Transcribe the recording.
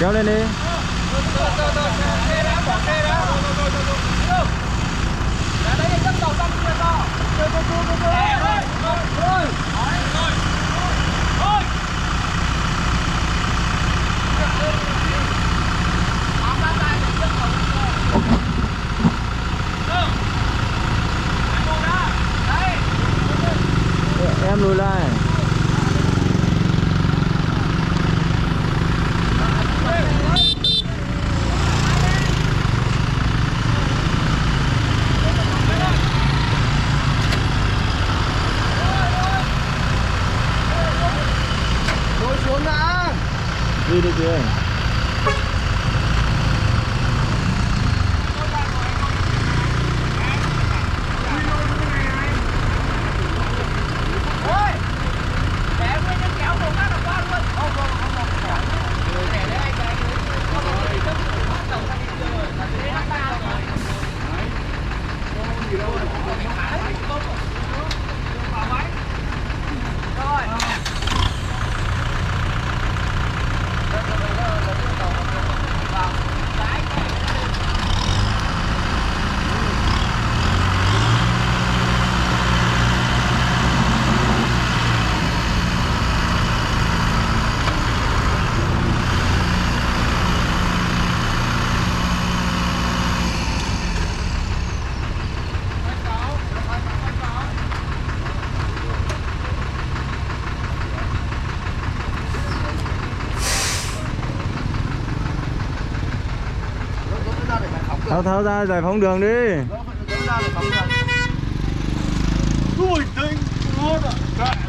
Kéo lên đi. Em lùi lại. Lôi xuống đã. Đi đi kìa. Tháo ra giải phóng đường đi. Ui, tinh, ngon ạ.